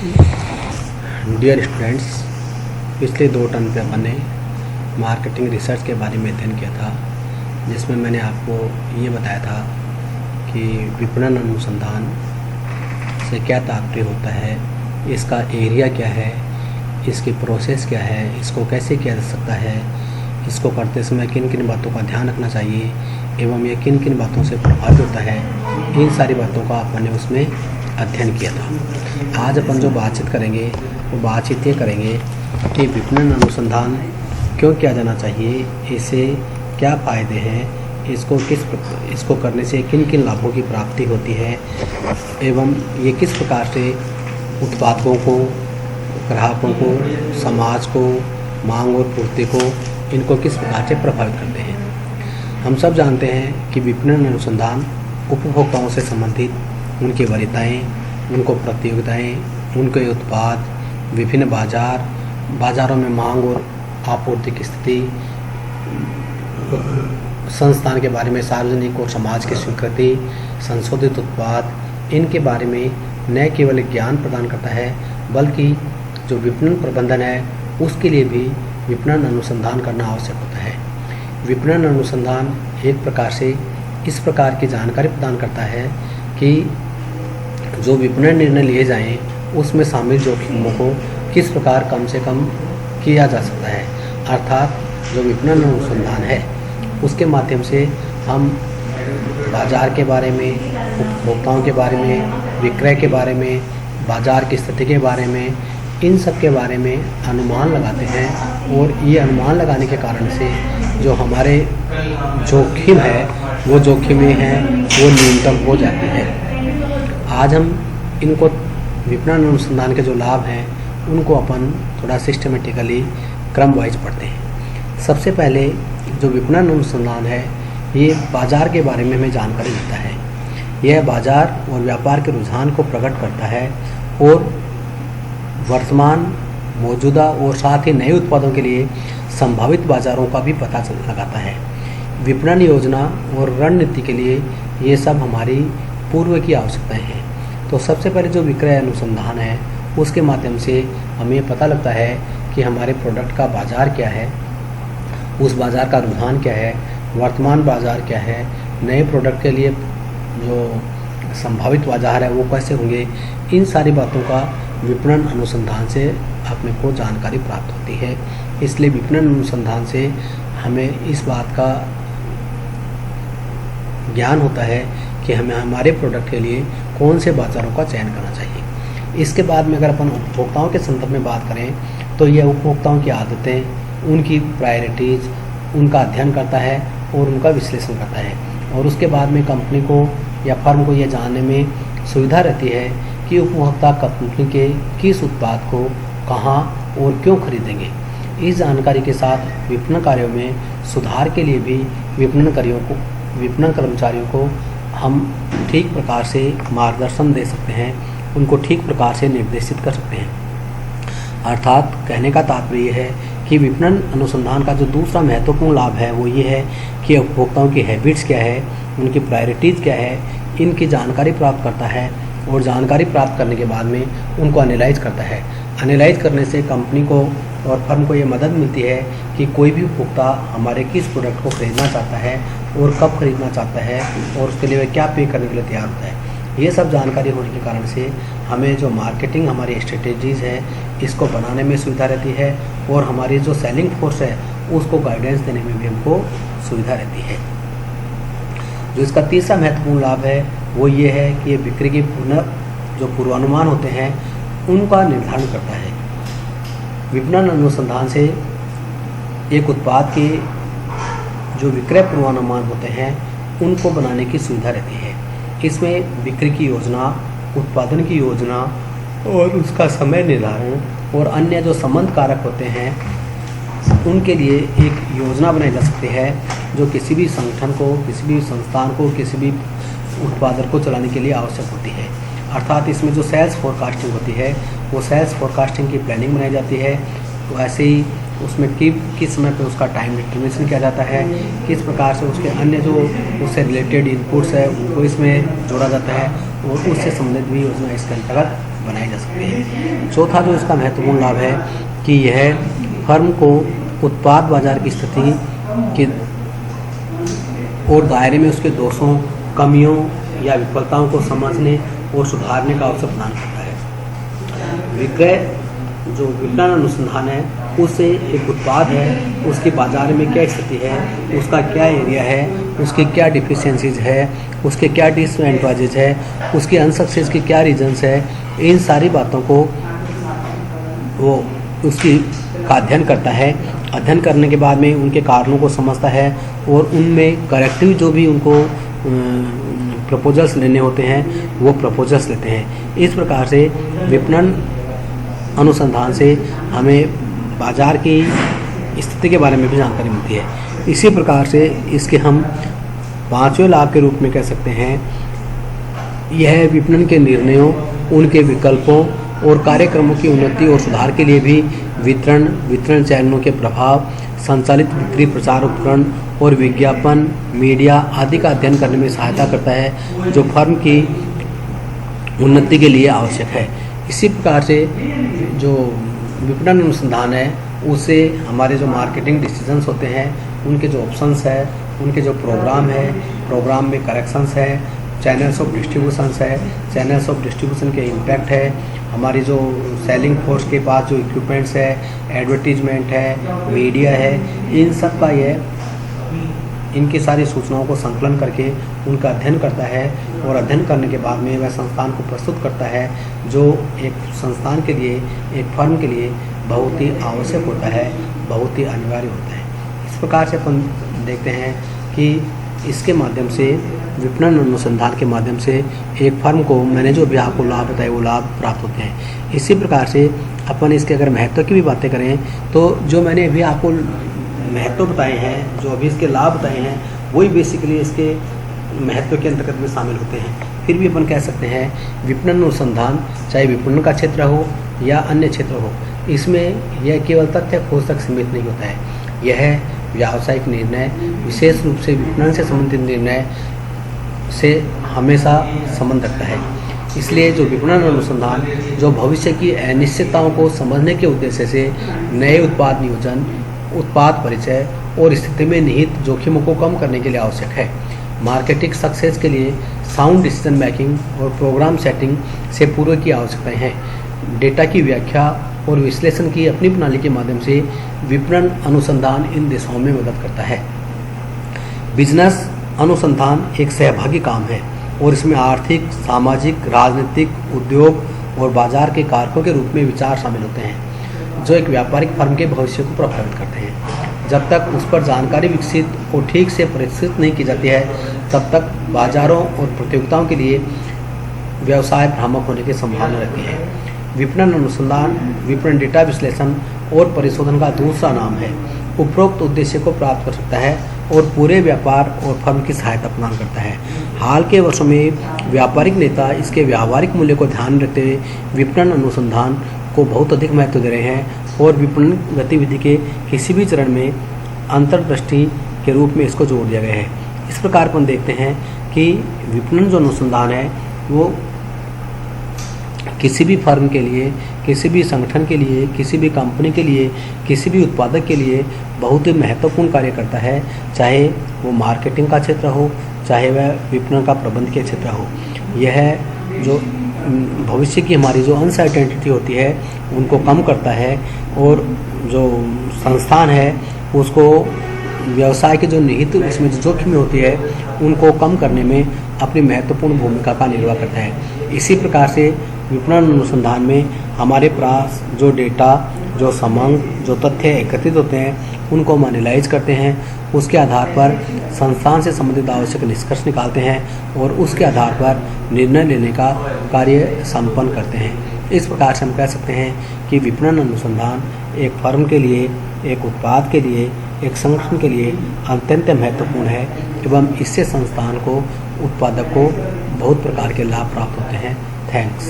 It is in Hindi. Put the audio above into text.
डियर स्टूडेंट्स, पिछले 2 टर्म पे अपन ने मार्केटिंग रिसर्च के बारे में अध्ययन किया था, जिसमें मैंने आपको ये बताया था कि विपणन अनुसंधान से क्या तात्पर्य होता है, इसका एरिया क्या है, इसकी प्रोसेस क्या है, इसको कैसे किया जा सकता है, इसको करते समय किन किन बातों का ध्यान रखना चाहिए एवं ये किन किन बातों से प्रभावित होता है। इन सारी बातों का अपन ने उसमें अध्ययन किया था। आज अपन जो बातचीत करेंगे वो बातचीत ये करेंगे कि विपणन अनुसंधान क्यों किया जाना चाहिए, इससे क्या फ़ायदे हैं, इसको करने से किन किन लाभों की प्राप्ति होती है एवं ये किस प्रकार से उत्पादकों को, ग्राहकों को, समाज को, मांग और पूर्ति को, इनको किस प्रकार से प्रभावित करते हैं। हम सब जानते हैं कि विपणन अनुसंधान उपभोक्ताओं से संबंधित उनकी वरीयताएँ, उनको प्रतियोगिताएँ, उनके उत्पाद, विभिन्न बाज़ारों में मांग और आपूर्ति की स्थिति, संस्थान के बारे में, सार्वजनिक और समाज की स्वीकृति, संशोधित उत्पाद, इनके बारे में न केवल ज्ञान प्रदान करता है बल्कि जो विपणन प्रबंधन है उसके लिए भी विपणन अनुसंधान करना आवश्यक होता है। विपणन अनुसंधान एक प्रकार से इस प्रकार की जानकारी प्रदान करता है कि जो विपणन निर्णय लिए जाएं उसमें शामिल जोखिमों को किस प्रकार कम से कम किया जा सकता है। अर्थात जो विपणन अनुसंधान है उसके माध्यम से हम बाज़ार के बारे में, उपभोक्ताओं के बारे में, विक्रय के बारे में, बाज़ार की स्थिति के बारे में, इन सब के बारे में अनुमान लगाते हैं और ये अनुमान लगाने के कारण से जो हमारे जोखिम है वो जोखिमें हैं वो न्यूनतम हो जाती है। आज हम इनको विपणन अनुसंधान के जो लाभ हैं उनको अपन थोड़ा सिस्टमेटिकली क्रम वाइज पढ़ते हैं। सबसे पहले जो विपणन अनुसंधान है ये बाज़ार के बारे में हमें जानकारी देता है। यह बाज़ार और व्यापार के रुझान को प्रकट करता है और वर्तमान, मौजूदा और साथ ही नए उत्पादों के लिए संभावित बाज़ारों का भी पता लगाता है। विपणन योजना और रणनीति के लिए ये सब हमारी पूर्व की आवश्यकताएं हैं। तो सबसे पहले जो विक्रय अनुसंधान है उसके माध्यम से हमें पता लगता है कि हमारे प्रोडक्ट का बाज़ार क्या है, उस बाज़ार का रुझान क्या है, वर्तमान बाज़ार क्या है, नए प्रोडक्ट के लिए जो संभावित बाज़ार है वो कैसे होंगे। इन सारी बातों का विपणन अनुसंधान से अपने को जानकारी प्राप्त होती है। इसलिए विपणन अनुसंधान से हमें इस बात का ज्ञान होता है कि हमें हमारे प्रोडक्ट के लिए कौन से बाज़ारों का चयन करना चाहिए। इसके बाद में अगर अपन उपभोक्ताओं के संदर्भ में बात करें तो यह उपभोक्ताओं की आदतें, उनकी प्रायोरिटीज़, उनका अध्ययन करता है और उनका विश्लेषण करता है। और उसके बाद में कंपनी को या फर्म को यह जानने में सुविधा रहती है कि उपभोक्ता कंपनी के किस उत्पाद को कहाँ और क्यों खरीदेंगे। इस जानकारी के साथ विपणन कार्यों में सुधार के लिए भी विपणन कर्मचारियों को हम ठीक प्रकार से मार्गदर्शन दे सकते हैं, उनको ठीक प्रकार से निर्देशित कर सकते हैं। अर्थात कहने का तात्पर्य है कि विपणन अनुसंधान का जो दूसरा महत्वपूर्ण लाभ है वो ये है कि उपभोक्ताओं की हैबिट्स क्या है, उनकी प्रायोरिटीज़ क्या है, इनकी जानकारी प्राप्त करता है और जानकारी प्राप्त करने के बाद में उनको एनालाइज करता है। एनालाइज करने से कंपनी को और फर्म को ये मदद मिलती है कि कोई भी उपभोक्ता हमारे किस प्रोडक्ट को खरीदना चाहता है और कब खरीदना चाहता है और उसके लिए वह क्या पे करने के लिए तैयार होता है। ये सब जानकारी होने के कारण से हमें जो मार्केटिंग हमारी स्ट्रेटेजीज़ है इसको बनाने में सुविधा रहती है और हमारी जो सेलिंग फोर्स है उसको गाइडेंस देने में भी हमको सुविधा रहती है। जो इसका तीसरा महत्वपूर्ण लाभ है वो ये है कि ये बिक्री के जो पूर्वानुमान होते हैं उनका निर्धारण करता है। विपणन अनुसंधान से एक उत्पाद के जो विक्रय पूर्वानुमान होते हैं उनको बनाने की सुविधा रहती है। इसमें बिक्री की योजना, उत्पादन की योजना और उसका समय निर्धारण और अन्य जो संबंध कारक होते हैं उनके लिए एक योजना बनाई जा सकती है जो किसी भी संगठन को, किसी भी संस्थान को, किसी भी उत्पादन को चलाने के लिए आवश्यक होती है। अर्थात इसमें जो सेल्स फोरकास्टिंग होती है वो सेल्स फोरकास्टिंग की प्लानिंग बनाई जाती है। तो ऐसे ही उसमें किस समय पे उसका टाइम डिटर्मिनेशन किया जाता है, किस प्रकार से उसके अन्य जो उससे रिलेटेड इनपुट्स है उनको इसमें जोड़ा जाता है और उससे संबंधित भी योजना इसके अंतर्गत बनाई जा सकती है। चौथा जो इसका महत्वपूर्ण लाभ है कि यह फर्म को उत्पाद बाजार की स्थिति के और दायरे में उसके दोषों, कमियों या विफलताओं को समझने और सुधारने का अवसर प्रदान करता है। विक्रय जो विपणन अनुसंधान है, उससे एक उत्पाद है, उसकी बाजार में क्या स्थिति है, उसका क्या एरिया है, उसकी क्या डिफिशियंसीज है, उसके क्या डिसएडवांटेज है, उसकी अनसक्सेस की क्या रीजंस है, इन सारी बातों को वो उसकी का अध्ययन करता है। अध्ययन करने के बाद में उनके कारणों को समझता है और उनमें करेक्टिव जो भी उनको प्रपोजल्स लेने होते हैं वो प्रपोजल्स लेते हैं। इस प्रकार से विपणन अनुसंधान से हमें बाजार की स्थिति के बारे में भी जानकारी मिलती है। इसी प्रकार से इसके हम पांचवें लाभ के रूप में कह सकते हैं, यह विपणन के निर्णयों, उनके विकल्पों और कार्यक्रमों की उन्नति और सुधार के लिए भी वितरण चैनलों के प्रभाव, संचालित बिक्री प्रचार उपकरण और विज्ञापन, मीडिया आदि का अध्ययन करने में सहायता करता है, जो फर्म की उन्नति के लिए आवश्यक है। इसी प्रकार से जो विपणन अनुसंधान है, उससे हमारे जो मार्केटिंग डिसीजंस होते हैं, उनके जो ऑप्शंस है, उनके जो प्रोग्राम है, प्रोग्राम में करेक्शंस है, चैनल्स ऑफ डिस्ट्रीब्यूशंस है, चैनल्स ऑफ डिस्ट्रीब्यूशन के इम्पैक्ट है, हमारी जो सेलिंग फोर्स के पास जो इक्विपमेंट्स है, एडवर्टीजमेंट है, मीडिया है, इन सब का ये इनकी सारी सूचनाओं को संकलन करके उनका अध्ययन करता है और अध्ययन करने के बाद में वह संस्थान को प्रस्तुत करता है, जो एक संस्थान के लिए, एक फर्म के लिए बहुत ही आवश्यक होता है, बहुत ही अनिवार्य होता है। इस प्रकार से अपन देखते हैं कि इसके माध्यम से, विपणन अनुसंधान के माध्यम से एक फर्म को, मैंने जो भी आपको लाभ बताए वो लाभ प्राप्त होते हैं। इसी प्रकार से अपन इसके अगर महत्व की भी बातें करें तो जो मैंने अभी आपको महत्व बताए हैं, जो अभी इसके लाभ बताए हैं, वही बेसिकली इसके महत्व के अंतर्गत में शामिल होते हैं। फिर भी अपन कह सकते हैं विपणन अनुसंधान, चाहे विपणन का क्षेत्र हो या अन्य क्षेत्र हो, इसमें यह केवल तथ्य खोज तक सीमित नहीं होता है। यह व्यावसायिक निर्णय, विशेष रूप से विपणन से संबंधित निर्णय से हमेशा संबंध रखता है। इसलिए जो विपणन अनुसंधान जो भविष्य की अनिश्चितताओं को समझने के उद्देश्य से नए उत्पाद नियोजन, उत्पाद परिचय और स्थिति में निहित जोखिमों को कम करने के लिए आवश्यक है। मार्केटिंग सक्सेस के लिए साउंड डिसीजन मेकिंग और प्रोग्राम सेटिंग से पूर्व की आवश्यकताएं हैं। डेटा की व्याख्या और विश्लेषण की अपनी प्रणाली के माध्यम से विपणन अनुसंधान इन दिशाओं में मदद करता है। बिजनेस अनुसंधान एक सहभागी काम है और इसमें आर्थिक, सामाजिक, राजनीतिक, उद्योग और बाजार के कारकों के रूप में विचार शामिल होते हैं, जो एक व्यापारिक फर्म के भविष्य को प्रभावित करते हैं। जब तक उस पर जानकारी विकसित और ठीक से परिष्कृत नहीं की जाती है, तब तक बाजारों और प्रतियोगिताओं के लिए व्यवसाय भ्रामक होने की संभावना रहती है। विपणन अनुसंधान विपणन डेटा विश्लेषण और परिशोधन का दूसरा नाम है। उपरोक्त उद्देश्य को प्राप्त कर सकता है और पूरे व्यापार और फर्म की सहायता प्रदान करता है। हाल के वर्षों में व्यापारिक नेता इसके व्यावहारिक मूल्य को ध्यान में रखते हुए विपणन अनुसंधान को बहुत अधिक महत्व दे रहे हैं और विपणन गतिविधि के किसी भी चरण में अंतर्दृष्टि के रूप में इसको जोड़ दिया गया है। इस प्रकार अपन देखते हैं कि विपणन जो अनुसंधान है वो किसी भी फर्म के लिए, किसी भी संगठन के लिए, किसी भी कंपनी के लिए, किसी भी उत्पादक के लिए बहुत ही महत्वपूर्ण कार्य करता है, चाहे वो मार्केटिंग का क्षेत्र हो, चाहे वह विपणन का प्रबंध के क्षेत्र हो। यह जो भविष्य की हमारी जो अनसर्टेनिटी होती है उनको कम करता है और जो संस्थान है उसको व्यवसाय के जो निहित इसमें जो जोखिम होती है उनको कम करने में अपनी महत्वपूर्ण भूमिका का निर्वाह करता है। इसी प्रकार से विपणन अनुसंधान में हमारे पास जो डेटा, जो समंग, जो तथ्य एकत्रित होते हैं उनको हम एनालाइज करते हैं, उसके आधार पर संस्थान से संबंधित आवश्यक निष्कर्ष निकालते हैं और उसके आधार पर निर्णय लेने का कार्य संपन्न करते हैं। इस प्रकार से हम कह सकते हैं कि विपणन अनुसंधान एक फर्म के लिए, एक उत्पाद के लिए, एक संगठन के लिए अत्यंत महत्वपूर्ण है एवं इससे संस्थान को, उत्पादक को बहुत प्रकार के लाभ प्राप्त होते हैं। थैंक्स।